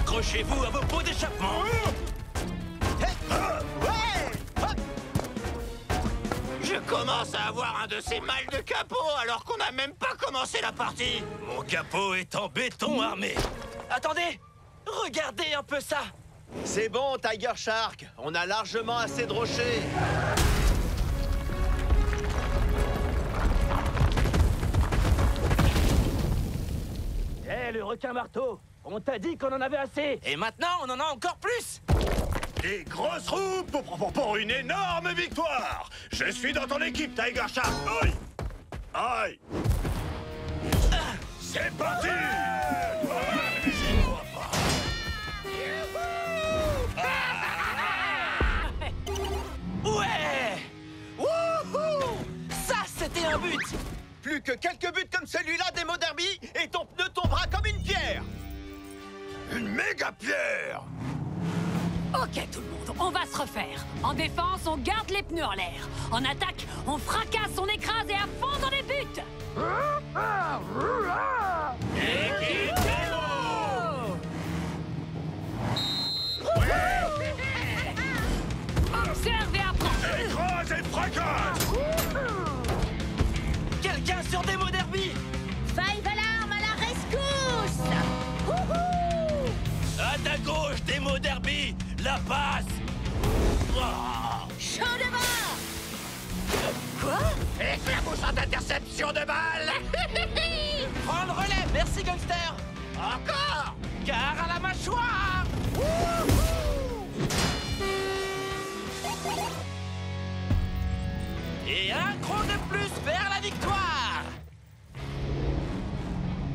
Accrochez-vous à vos pots d'échappement. Je commence à avoir un de ces mal de capot alors qu'on n'a même pas commencé la partie. Mon capot est en béton armé. Attendez! Regardez un peu ça! C'est bon, Tiger Shark. On a largement assez de rochers. Hé, le requin marteau! On t'a dit qu'on en avait assez! Et maintenant, on en a encore plus! Des grosses roues pour une énorme victoire. Je suis dans ton équipe, Tiger Shark. Aïe! Aïe! C'est parti! Ouais! Wouhou! Ça, c'était un but! Plus que quelques buts comme celui-là des Derby et ton pneu tombera comme une pierre. Une méga pierre! Ok tout le monde, on va se refaire. En défense, on garde les pneus en l'air. En attaque, on fracasse, on écrase et à fond dans les buts. Observe et apprends. Écrase et fracasse! Quelqu'un sur Demo Derby! Five Alarm à la rescousse! Wouhou! À ta gauche, Demo Derby! La passe! Chaud devant! Quoi? Éclaboussante interception de balle. Prends le relais! Merci, Gangster! Encore. Car à la mâchoire! Et un cran de plus vers la victoire!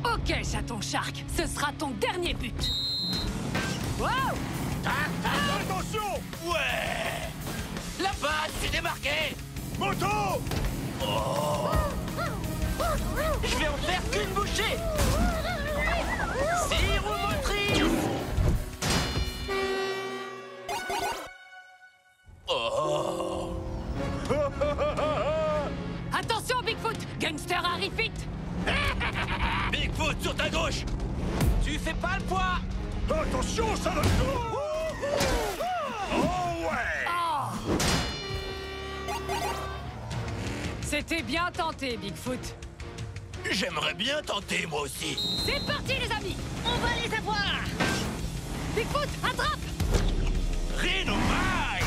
Ok chaton Shark, ce sera ton dernier but. Wow! Attention! Ouais! La balle s'est démarquée! Moto! Je vais en faire qu'une bouchée! 6 roues motrices! Oh! Attention Bigfoot, Gangster arrive vite. Bigfoot sur ta gauche! Tu fais pas le poids! Attention, ça va... Oh ouais! Oh. C'était bien tenté Bigfoot. J'aimerais bien tenter, moi aussi. C'est parti les amis. On va les avoir! Bigfoot, attrape. Rhinomite!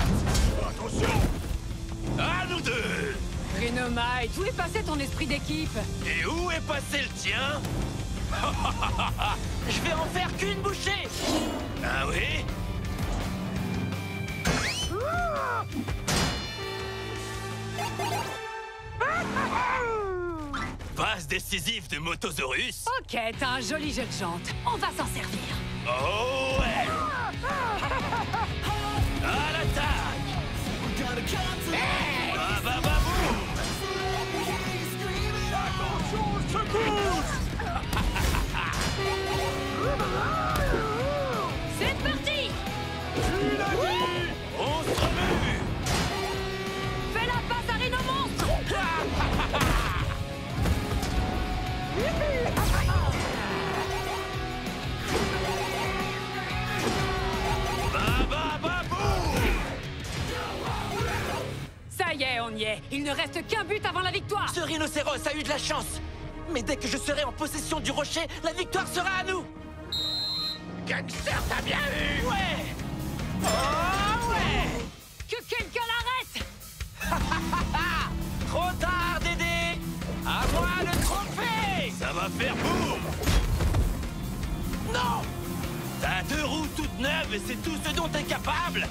Attention! À nous deux! Rhinomite, où est passé ton esprit d'équipe? Et où est passé le tien? Je vais en faire qu'une bouchée! Ah oui? Passe décisive de Motosaurus? Ok, t'as un joli jeu de jante. On va s'en servir. Oh ouais! À l'attaque! Bah bah bah boum! Attention, secousse! C'est parti. On se remue! Fais la passe à Rhino Monstre. Bah bah bah boum! Ça y est, on y est. Il ne reste qu'un but avant la victoire. Ce rhinocéros a eu de la chance! Mais dès que je serai en possession du rocher, la victoire sera à nous! Gangster, t'as bien eu. Ouais! Oh ouais! Que quelqu'un l'arrête. Trop tard, Dédé! À moi le trophée! Ça va faire boum! Non! T'as 2 roues toutes neuves et c'est tout ce dont t'es capable!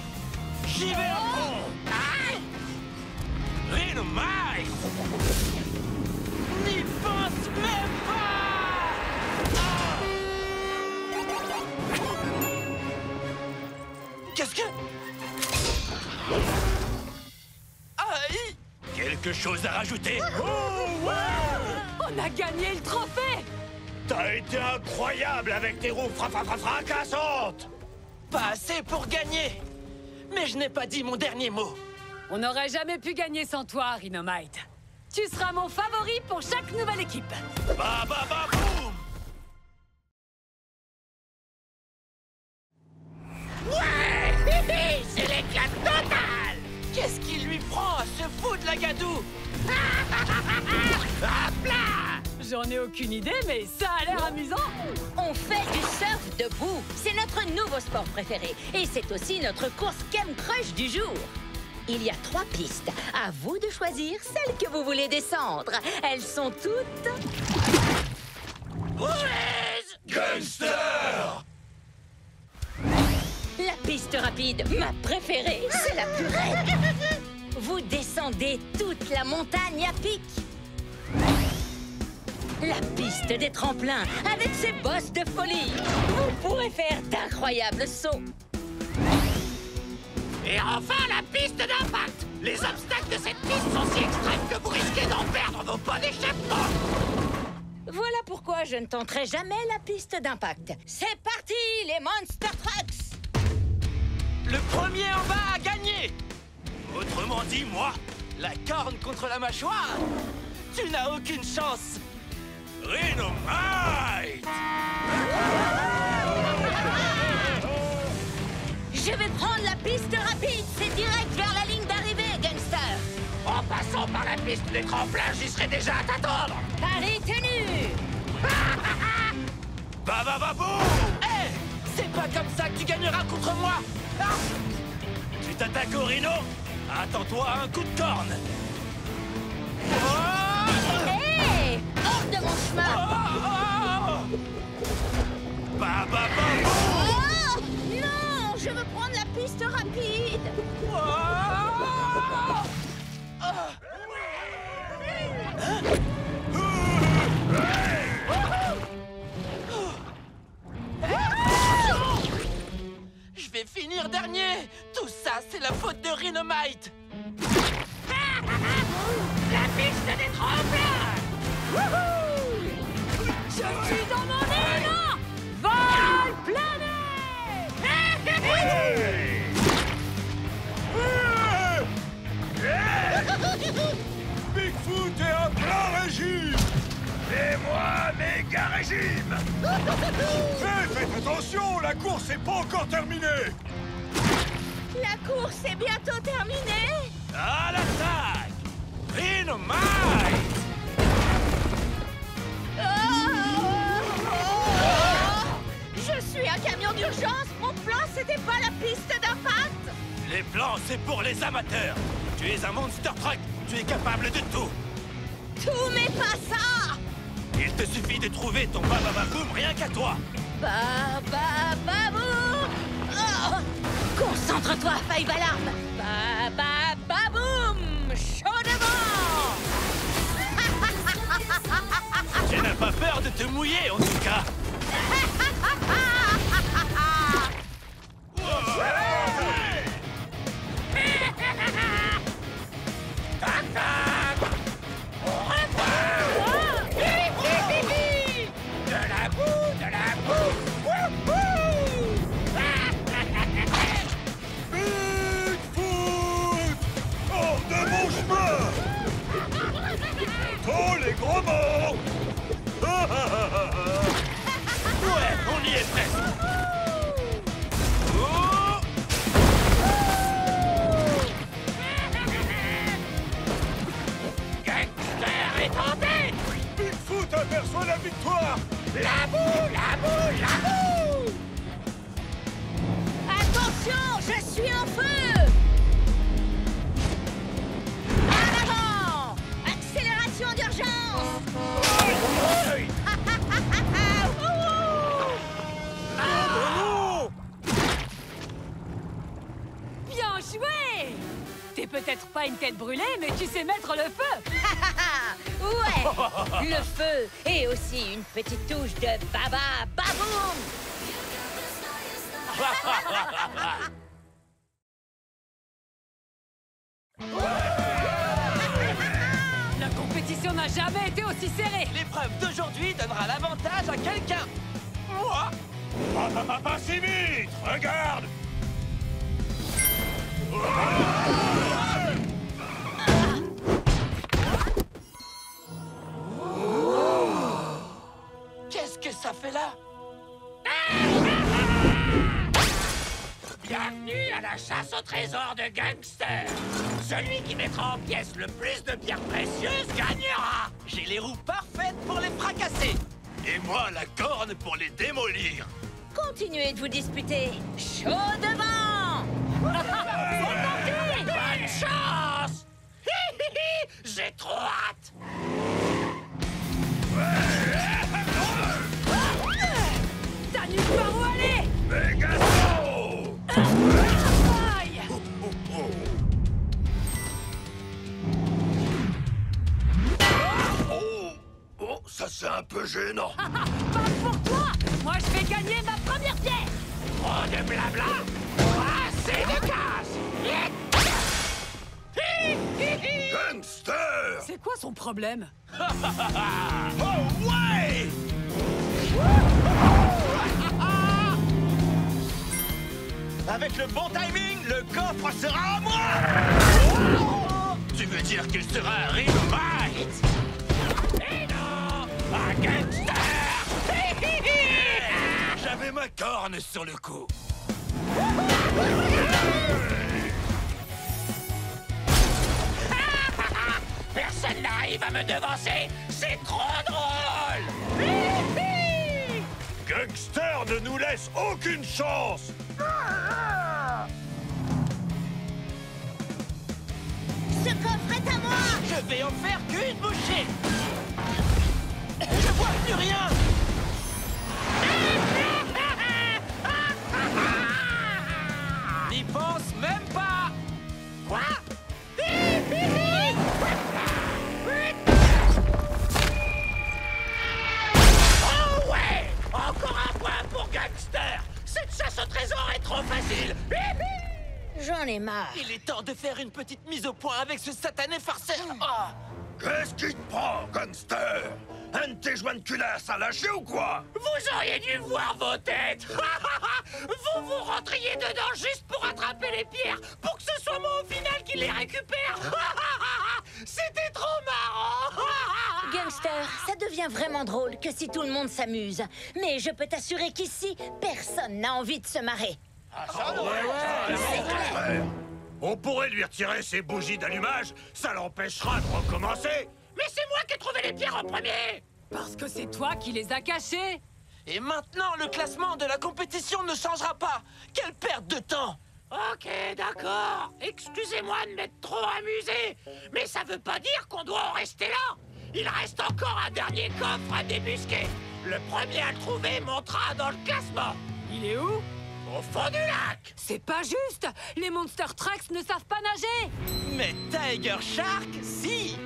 J'y vais à fond! Aïe! Rhinomite! N'y pense même pas! Qu'est-ce que... Aïe! Quelque chose à rajouter? Oh ouais! On a gagné le trophée. T'as été incroyable avec tes roues fracassantes! Pas assez pour gagner! Mais je n'ai pas dit mon dernier mot! On n'aurait jamais pu gagner sans toi, Rhinomite. Tu seras mon favori pour chaque nouvelle équipe. Bah bah bah boum! J'en ai aucune idée, mais ça a l'air amusant. On fait du surf debout. C'est notre nouveau sport préféré. Et c'est aussi notre course Game Crush du jour. Il y a 3 pistes. À vous de choisir celle que vous voulez descendre. Elles sont toutes... Gangster! La piste rapide, ma préférée, c'est la plus raide. Vous descendez toute la montagne à pic. La piste des tremplins, avec ses bosses de folie. Vous pourrez faire d'incroyables sauts. Et enfin, la piste d'impact. Les obstacles de cette piste sont si extrêmes que vous risquez d'en perdre vos pots d'échappement. Voilà pourquoi je ne tenterai jamais la piste d'impact. C'est parti, les Monster Trucks! Le premier en bas a gagné. Autrement dit, moi, la corne contre la mâchoire. Tu n'as aucune chance. Rhinomite! Je vais prendre la piste rapide. C'est direct vers la ligne d'arrivée, Gangster. En passant par la piste des tremplins, j'y serai déjà à t'attendre. Pari tenu! Babababou! Hé, c'est pas comme ça que tu gagneras contre moi. Ah, Tu t'attaques au rhino? Attends-toi à un coup de corne! Hé! Hors de mon chemin! Babababou! Oh! Non! Je veux prendre la piste rapide! je vais finir dernier. Tout ça, c'est la faute de Rhinomite. La piste des tremplins! Je suis dans mon élément. Vol plané. Bigfoot est à plein régime! Et moi, méga régime! Faites attention, la course n'est pas encore terminée! La course est bientôt terminée! À l'attaque! Rhinomite! Je suis un camion d'urgence! Mon plan, c'était pas la piste d'impact! Les plans, c'est pour les amateurs! Tu es un monster truck! Tu es capable de tout! Tout, mais pas ça! Il te suffit de trouver ton babababoum rien qu'à toi! Babababoum! Oh! Concentre-toi, Five Alarm! Babababoum! Chaud devant! Tu n'as pas peur de te mouiller, en tout cas! Bigfoot! Hors de mon chemin! Oh, les gros mots! Ouais, on y est presque! Oh! Gangster est tenté! Bigfoot aperçoit la victoire! La boue, la boue, la boue! Attention, je suis en feu! En avant! Accélération d'urgence! Bien joué. T'es peut-être pas une tête brûlée, mais tu sais mettre le feu. Ouais! Le feu et aussi une petite touche de baba baboum! La compétition n'a jamais été aussi serrée. L'épreuve d'aujourd'hui donnera l'avantage à quelqu'un. Moi. Pas si vite! Regarde! Qu'est-ce que ça fait là? Bienvenue à la chasse au trésor de Gangster. Celui qui mettra en pièces le plus de pierres précieuses gagnera. J'ai les roues parfaites pour les fracasser. Et moi, la corne pour les démolir. Continuez de vous disputer. Chaud devant! Bonne chance. J'ai trop hâte. T'as nulle part où aller! Mégaso! Aïe! Oh, ça c'est un peu gênant. Pas pour toi! Moi, je vais gagner ma première pierre! Trop de blabla. Assez de casse. Gangster! C'est quoi son problème? Oh ouais! Avec le bon timing, le coffre sera à moi! Tu veux dire qu'il sera un Rhythmite? Et non, un gangster. J'avais ma corne sur le coup. Personne n'arrive à me devancer. C'est trop drôle. Gangster ne nous laisse aucune chance. Ce coffre est à moi! Je vais en faire qu'une bouchée. Je vois plus rien. N'y pense même pas. Quoi? Oh ouais! Encore un point pour Gangster. Cette chasse au trésor est trop facile. J'en ai marre. Il est temps de faire une petite mise au point avec ce satané farceur. Ah. Qu'est-ce qui te prend, Gangster? Un de tes joints de culasse à lâcher ou quoi? Vous auriez dû voir vos têtes. Vous rentriez dedans juste pour attraper les pierres, pour que ce soit moi au final qui les récupère. C'était trop marrant. Gangster, ça devient vraiment drôle que si tout le monde s'amuse. Mais je peux t'assurer qu'ici, personne n'a envie de se marrer. On pourrait lui retirer ses bougies d'allumage, ça l'empêchera de recommencer. Mais c'est moi qui ai trouvé les pierres en premier. Parce que c'est toi qui les as cachés! Et maintenant, le classement de la compétition ne changera pas. Quelle perte de temps. Ok, d'accord. Excusez-moi de m'être trop amusé, mais ça veut pas dire qu'on doit en rester là. Il reste encore un dernier coffre à débusquer. Le premier à le trouver montera dans le classement. Il est où? Au fond du lac. C'est pas juste! Les Monster Trucks ne savent pas nager! Mais Tiger Shark, si.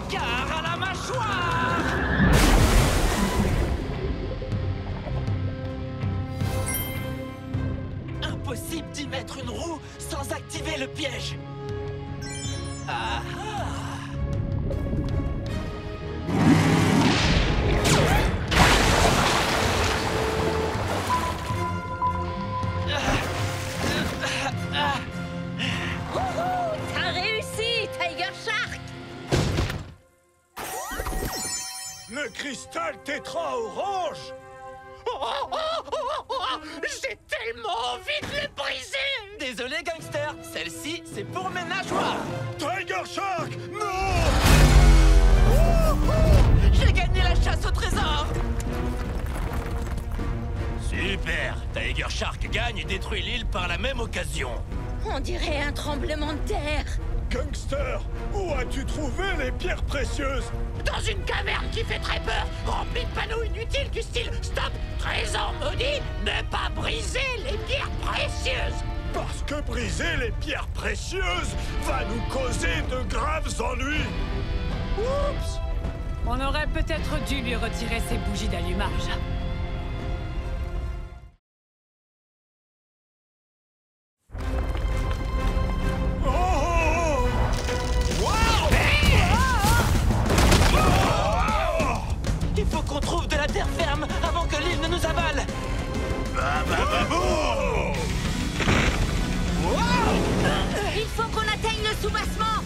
Car à la mâchoire. Impossible d'y mettre une roue sans activer le piège. Ah ah. T'as réussi, Tiger Shark! Le cristal tétra orange. J'ai tellement envie de le briser. Désolé, gangster. Celle-ci, c'est pour mes nageoires. Tiger Shark, non! J'ai gagné la chasse au trésor. Super, Tiger Shark gagne et détruit l'île par la même occasion. On dirait un tremblement de terre. Gangster, où as-tu trouvé les pierres précieuses? Dans une caverne qui fait très peur, remplie de panneaux inutiles du style « Stop, trésor maudit, ne pas briser les pierres précieuses ». Parce que briser les pierres précieuses va nous causer de graves ennuis. Oups! On aurait peut-être dû lui retirer ses bougies d'allumage. Il faut qu'on trouve de la terre ferme avant que l'île ne nous avale. Il faut qu'on atteigne le soubassement.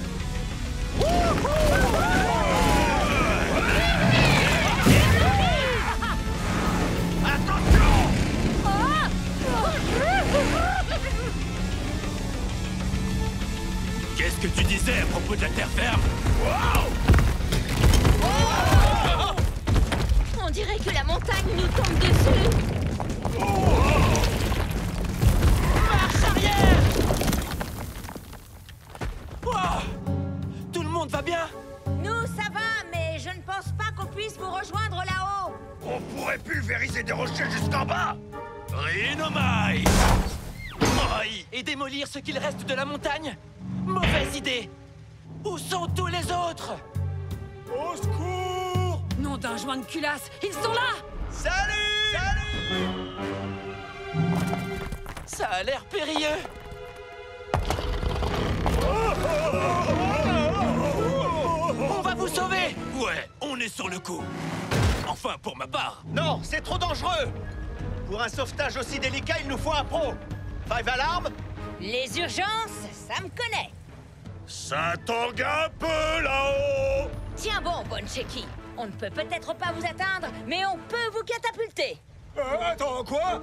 Attention! tombe dessus. Marche arrière! Wow! Tout le monde va bien? Nous, ça va, mais je ne pense pas qu'on puisse vous rejoindre là-haut. On pourrait pulvériser des rochers jusqu'en bas. Rinomai! Aïe! Et démolir ce qu'il reste de la montagne? Mauvaise idée! Où sont tous les autres? Au secours! Nom d'un joint de culasse, ils sont là! Salut! Salut! Ça a l'air périlleux! On va vous sauver! Ouais, on est sur le coup. Enfin, pour ma part. Non, c'est trop dangereux! Pour un sauvetage aussi délicat, il nous faut un pro. Five Alarm? Les urgences, ça me connaît. Ça tangue un peu là-haut. Tiens bon, Boncheki. On ne peut peut-être pas vous atteindre, mais on peut vous catapulter. Attends, quoi?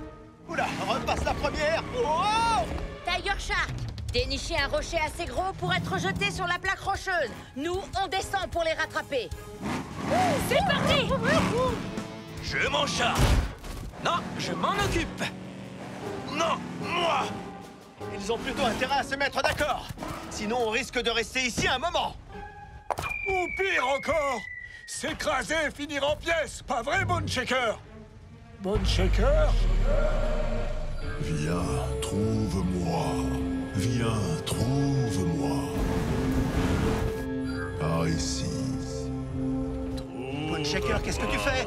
Oula, repasse la première! Oh! Tiger Shark, dénichez un rocher assez gros pour être jeté sur la plaque rocheuse. Nous, on descend pour les rattraper. C'est parti! Je m'en charge. Non, je m'en occupe! Non, moi. Ils ont plutôt intérêt à se mettre d'accord. Sinon, on risque de rester ici un moment. Ou pire encore, s'écraser et finir en pièces. Pas vrai, Boneshaker? Boneshaker? Viens, trouve-moi. Viens, trouve-moi. Par ici. Boneshaker, qu'est-ce que tu fais?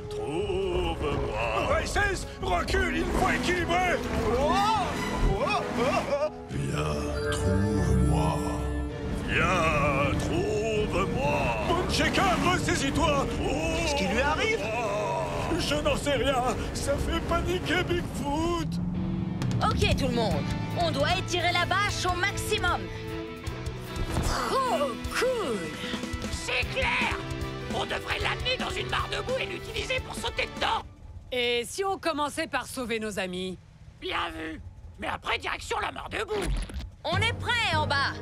Trouve-moi. Races, recule, il faut équilibrer. Viens, trouve-moi. Viens, trouve-moi. Boneshaker, ressaisis-toi. Qu'est-ce qui lui arrive? Je n'en sais rien. Ça fait paniquer Bigfoot. Ok tout le monde, on doit étirer la bâche au maximum. Oh, cool! C'est clair! On devrait l'amener dans une mare de boue et l'utiliser pour sauter dedans. Et si on commençait par sauver nos amis? Bien vu. Mais après, direction la mare de boue. On est prêts en bas.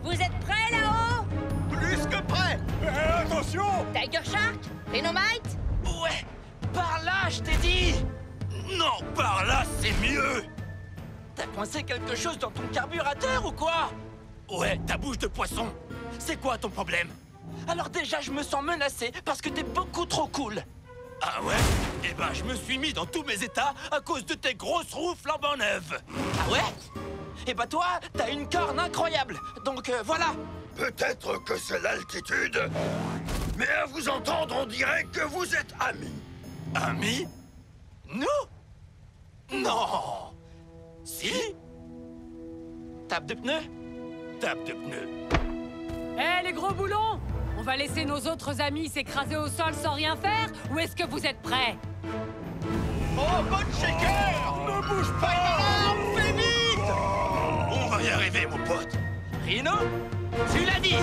Vous êtes prêts là-haut? Plus que prêt! Attention. Tiger Shark? Rhinomite? Ouais! Par là, je t'ai dit! Non, par là, c'est mieux. T'as coincé quelque chose dans ton carburateur ou quoi? Ouais, ta bouche de poisson. C'est quoi ton problème? Alors déjà, je me sens menacé parce que t'es beaucoup trop cool. Ah ouais? Eh ben, je me suis mis dans tous mes états à cause de tes grosses roues flambant neuves. Ah ouais? Et bah toi, t'as une corne incroyable. Donc voilà. Peut-être que c'est l'altitude, mais à vous entendre, on dirait que vous êtes amis. Amis? Nous? Non! Si? Tape de pneus? Tape de pneus. Eh, les gros boulons! On va laisser nos autres amis s'écraser au sol sans rien faire? Ou est-ce que vous êtes prêts? Oh, Boneshaker! Ne bouge pas! Five Alarm, fais vite! On va y arriver, mon pote. Rhino? Tu l'as dit!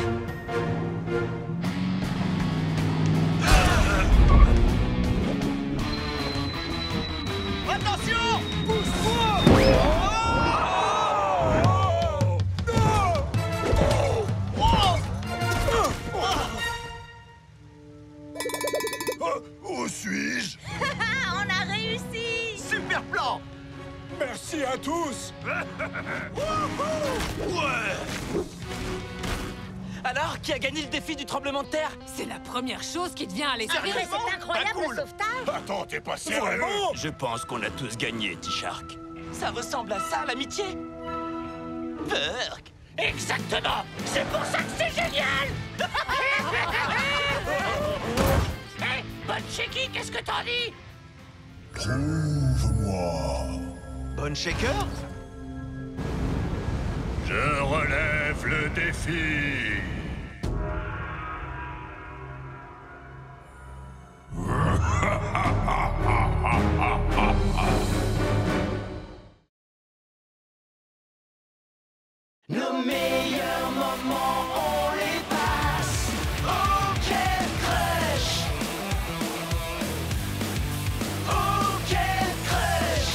Attention! Pousse-toi! Où suis-je? On a réussi! Super plan! Merci à tous. Ouais. Alors, qui a gagné le défi du tremblement de terre? C'est la première chose qui te vient à Ah l'esprit. oui, mais c'est incroyable Pas cool. le sauvetage! Attends, t'es pas sérieux? Je pense qu'on a tous gagné, T-Shark. Ça ressemble à ça, l'amitié? Burk! Exactement! C'est pour ça que c'est génial! Hé, Boncheki, qu'est-ce que t'en dis? Trouve-moi. Boneshaker? Je relève le défi. Nos meilleurs moments, on les passe au Ken Crush. Au Ken Crush.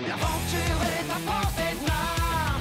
L'aventure est à portée de main.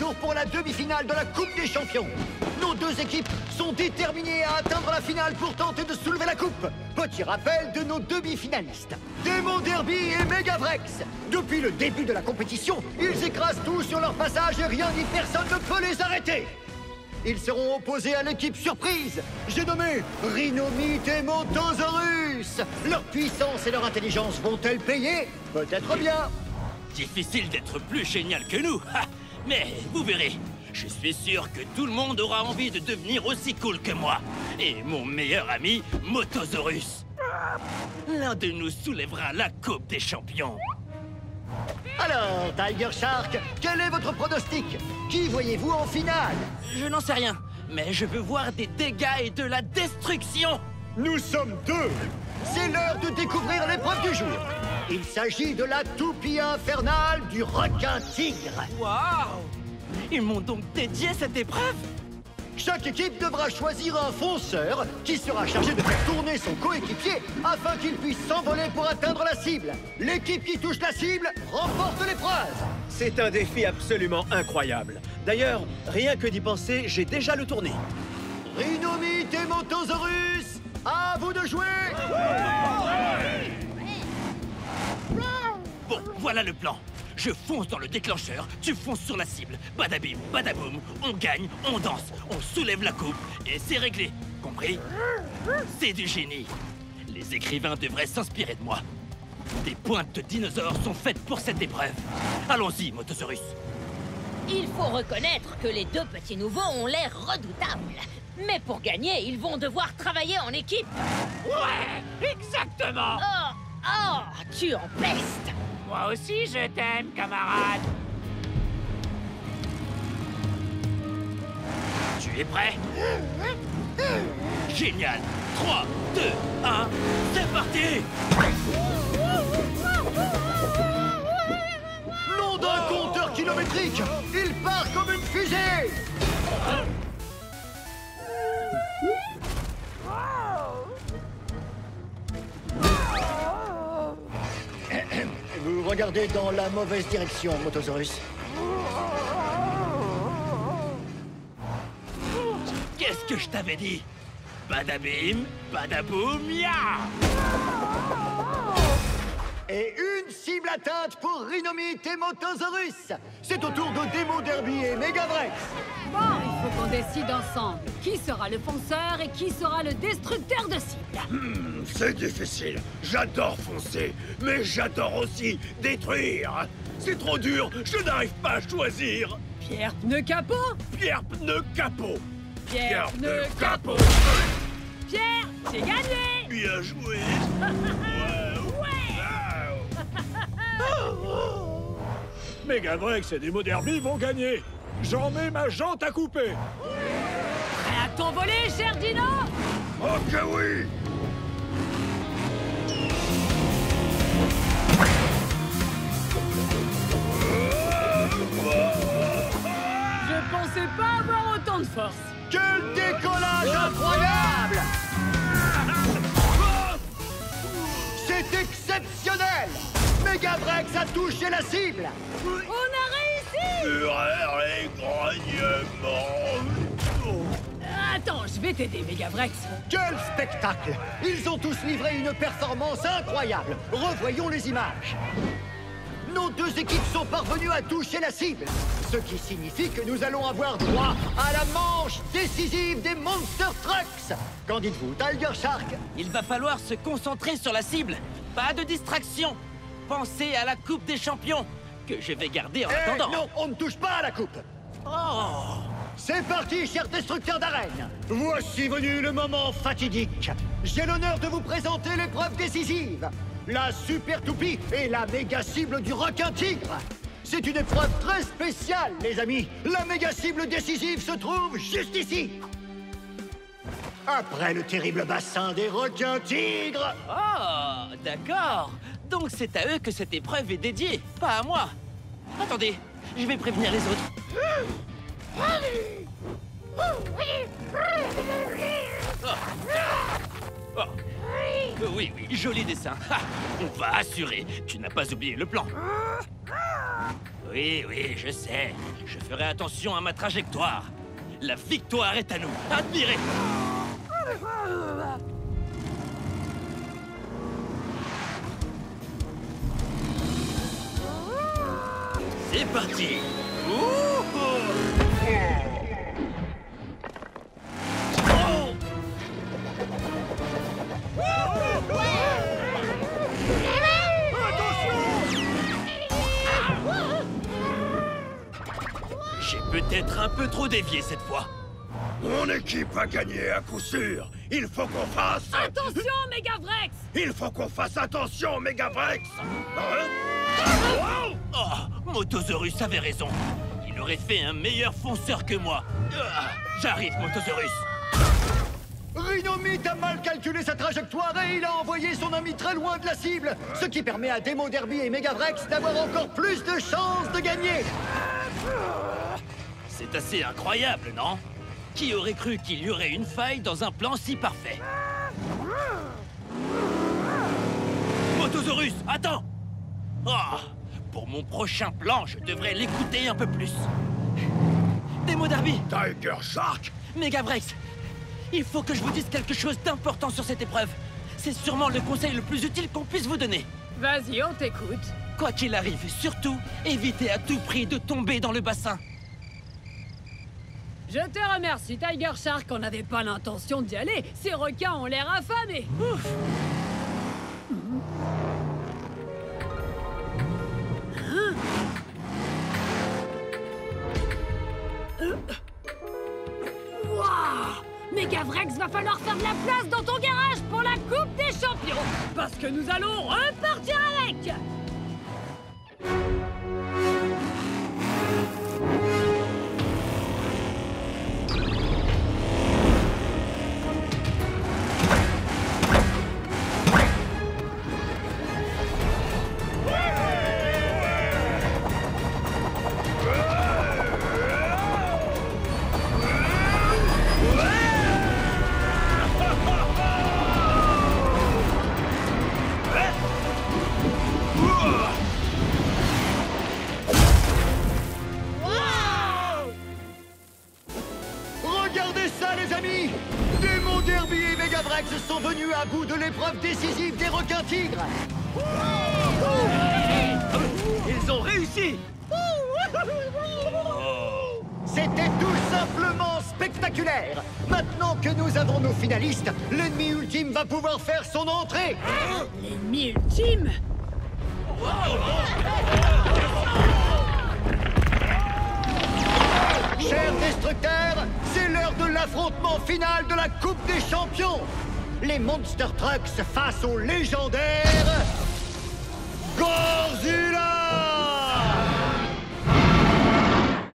tour pour la demi-finale de la Coupe des Champions. Nos deux équipes sont déterminées à atteindre la finale pour tenter de soulever la coupe. Petit rappel de nos demi-finalistes. Démon Derby et Megavrex. Depuis le début de la compétition, ils écrasent tout sur leur passage et rien ni personne ne peut les arrêter. Ils seront opposés à l'équipe surprise. J'ai nommé Rhinomite et Montosaurus. Leur puissance et leur intelligence vont-elles payer? Peut-être bien. Difficile d'être plus génial que nous, mais vous verrez. Je suis sûr que tout le monde aura envie de devenir aussi cool que moi. Et mon meilleur ami, Motosaurus. L'un de nous soulèvera la Coupe des Champions. Alors, Tiger Shark, quel est votre pronostic? Qui voyez-vous en finale? Je n'en sais rien, mais je veux voir des dégâts et de la destruction. Nous sommes deux. C'est l'heure de découvrir l'épreuve du jour. Il s'agit de la toupie infernale du requin-tigre. Waouh! Ils m'ont donc dédié cette épreuve? Chaque équipe devra choisir un fonceur qui sera chargé de faire tourner son coéquipier afin qu'il puisse s'envoler pour atteindre la cible. L'équipe qui touche la cible remporte l'épreuve. C'est un défi absolument incroyable. D'ailleurs, rien que d'y penser, j'ai déjà le tourné. Rhinomite et Montosaurus, à vous de jouer! Bon, voilà le plan. Je fonce dans le déclencheur, tu fonces sur la cible. Badabim, badaboum, on gagne, on danse, on soulève la coupe et c'est réglé. Compris? C'est du génie. Les écrivains devraient s'inspirer de moi. Des pointes de dinosaures sont faites pour cette épreuve. Allons-y, Motosaurus. Il faut reconnaître que les deux petits nouveaux ont l'air redoutables. Mais pour gagner, ils vont devoir travailler en équipe. Ouais, exactement. Oh, tu empestes. Moi aussi, je t'aime, camarade. Tu es prêt? Génial. 3, 2, 1, c'est parti! Nom d'un compteur kilométrique, il part comme une fusée. Vous regardez dans la mauvaise direction, Motosaurus. Qu'est-ce que je t'avais dit? Badabim, badaboum, ya! Et une cible atteinte pour Rhinomite et Montosaurus. C'est au tour de Démon Derby et Megavrex. Bon, il faut qu'on décide ensemble. Qui sera le fonceur et qui sera le destructeur de cible? C'est difficile. J'adore foncer, mais j'adore aussi détruire. C'est trop dur, je n'arrive pas à choisir. Pierre Pneu Capot? Pierre Pneu Capot. Pierre Pneu Capot. Pierre, c'est gagné. Bien joué. Megavrex et Démon Derby vont gagner. J'en mets ma jante à couper. Prêt à t'envoler, cher Dino? Ok, oui. Je pensais pas avoir autant de force. Quel décollage incroyable! C'est exceptionnel! Megavrex a touché la cible! On a réussi! Fureur et grognements. Attends, je vais t'aider, Megavrex. Quel spectacle! Ils ont tous livré une performance incroyable! Revoyons les images. Nos deux équipes sont parvenues à toucher la cible, ce qui signifie que nous allons avoir droit à la manche décisive des Monster Trucks. Qu'en dites-vous, Tiger Shark? Il va falloir se concentrer sur la cible. Pas de distraction. Pensez à la Coupe des Champions, que je vais garder en attendant. Non, on ne touche pas à la coupe. Oh! C'est parti, chers destructeurs d'arènes. Voici venu le moment fatidique. J'ai l'honneur de vous présenter l'épreuve décisive. La super toupie et la méga cible du requin-tigre. C'est une épreuve très spéciale, les amis. La méga cible décisive se trouve juste ici. Après le terrible bassin des requins-tigres. Oh, d'accord. Donc c'est à eux que cette épreuve est dédiée, pas à moi. Attendez, je vais prévenir les autres. Oh. Oui, joli dessin. Ha, on va assurer. Tu n'as pas oublié le plan. Oui, oui, je sais. Je ferai attention à ma trajectoire. La victoire est à nous. Admirez! C'est parti! J'ai peut-être un peu trop dévié cette fois. Mon équipe a gagné à coup sûr. Il faut qu'on fasse... Attention, Megavrex! Il faut qu'on fasse attention, Megavrex. Hein? Oh, Motosaurus avait raison. Il aurait fait un meilleur fonceur que moi. J'arrive, Motosaurus. Rhinomite a mal calculé sa trajectoire et il a envoyé son ami très loin de la cible, ce qui permet à Demo Derby et Megavrex d'avoir encore plus de chances de gagner. C'est assez incroyable, non? Qui aurait cru qu'il y aurait une faille dans un plan si parfait? Motosaurus, attends! Oh, pour mon prochain plan, je devrais l'écouter un peu plus. Demo Derby! Tiger Shark! Megavrex! Il faut que je vous dise quelque chose d'important sur cette épreuve. C'est sûrement le conseil le plus utile qu'on puisse vous donner. Vas-y, on t'écoute. Quoi qu'il arrive, surtout, évitez à tout prix de tomber dans le bassin. Je te remercie, Tiger Shark. On n'avait pas l'intention d'y aller. Ces requins ont l'air affamés. Ouf. Megavrex, va falloir faire de la place dans ton garage pour la Coupe des Champions. Parce que nous allons repartir avec. Sont venus à bout de l'épreuve décisive des requins tigres. Ils ont réussi! C'était tout simplement spectaculaire. Maintenant que nous avons nos finalistes, l'ennemi ultime va pouvoir faire son entrée. L'ennemi ultime? Chers destructeurs, c'est l'heure de l'affrontement final de la Coupe des Champions. Les Monster Trucks face aux légendaires Gorzilla!